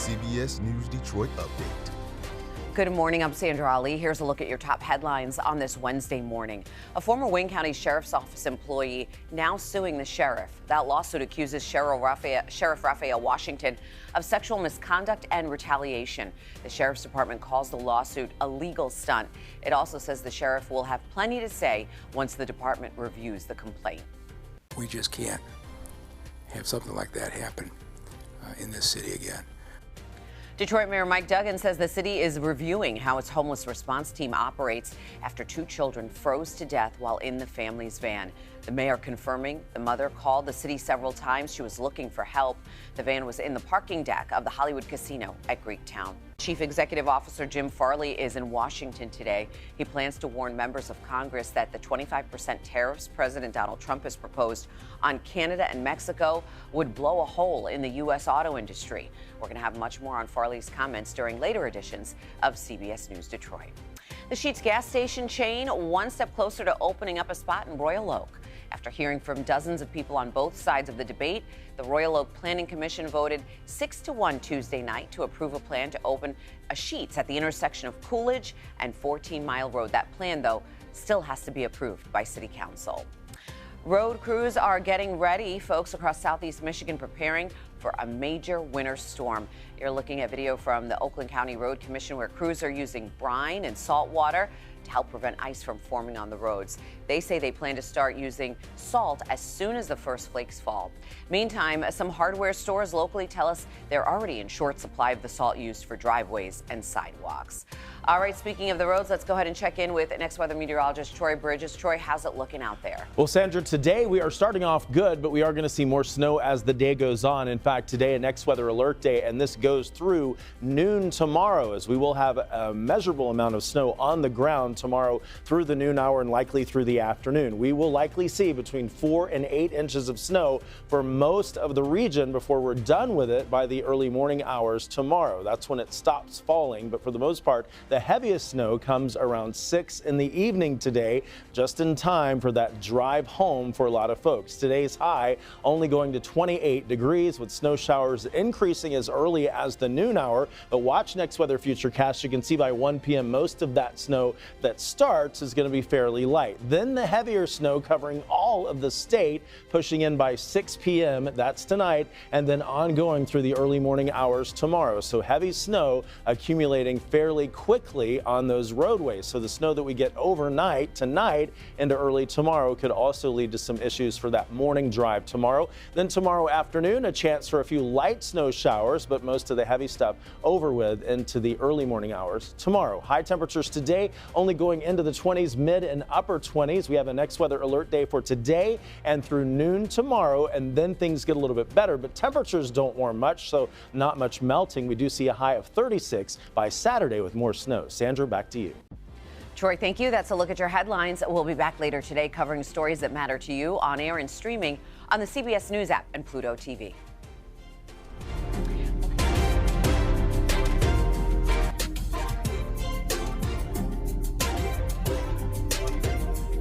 CBS News Detroit update. Good morning, I'm Sandra Ali. Here's a look at your top headlines on this Wednesday morning. A former Wayne County Sheriff's Office employee now suing the sheriff. That lawsuit accuses Sheriff Raphael Washington of sexual misconduct and retaliation. The Sheriff's Department calls the lawsuit a legal stunt. It also says the sheriff will have plenty to say once the department reviews the complaint. We just can't have something like that happen in this city again. Detroit Mayor Mike Duggan says the city is reviewing how its homeless response team operates after 2 children froze to death while in the family's van. The mayor confirming the mother called the city several times. She was looking for help. The van was in the parking deck of the Hollywood Casino at Greektown. Chief Executive Officer Jim Farley is in Washington today. He plans to warn members of Congress that the 25% tariffs President Donald Trump has proposed on Canada and Mexico would blow a hole in the U.S. auto industry. We're going to have much more on Farley's comments during later editions of CBS News Detroit. The Sheetz gas station chain one step closer to opening up a spot in Royal Oak. After hearing from dozens of people on both sides of the debate, the Royal Oak Planning Commission voted 6-1 Tuesday night to approve a plan to open a Sheetz at the intersection of Coolidge and 14 Mile Road. That plan, though, still has to be approved by City Council. Road crews are getting ready. Folks across southeast Michigan preparing for a major winter storm. You're looking at video from the Oakland County Road Commission where crews are using brine and salt water to help prevent ice from forming on the roads. They say they plan to start using salt as soon as the first flakes fall. Meantime, some hardware stores locally tell us they're already in short supply of the salt used for driveways and sidewalks. All right, speaking of the roads, let's go ahead and check in with next weather meteorologist Troy Bridges. Troy, how's it looking out there? Well, Sandra, today we are starting off good, but we are going to see more snow as the day goes on. In fact, today a next weather alert day, and this goes through noon tomorrow, as we will have a measurable amount of snow on the ground tomorrow through the noon hour and likely through the afternoon. We will likely see between 4 and 8 inches of snow for most of the region before we're done with it by the early morning hours tomorrow. That's when it stops falling, but for the most part, the heaviest snow comes around 6 in the evening today, just in time for that drive home for a lot of folks. Today's high only going to 28 degrees with snow showers increasing as early as the noon hour. But watch next weather futurecast. You can see by 1 p.m. most of that snow that starts is going to be fairly light. Then the heavier snow covering all of the state, pushing in by 6 p.m. That's tonight, and then ongoing through the early morning hours tomorrow. So heavy snow accumulating fairly quickly on those roadways. So the snow that we get overnight tonight into early tomorrow could also lead to some issues for that morning drive tomorrow. Then tomorrow afternoon, a chance for a few light snow showers, but most of the heavy stuff over with into the early morning hours tomorrow. High temperatures today only going into the 20s, mid and upper 20s. We have a next weather alert day for today and through noon tomorrow, and then things get a little bit better, but temperatures don't warm much, so not much melting. We do see a high of 36 by Saturday with more snow. Sandra, back to you. Troy, thank you. That's a look at your headlines. We'll be back later today covering stories that matter to you on air and streaming on the CBS News app and Pluto TV.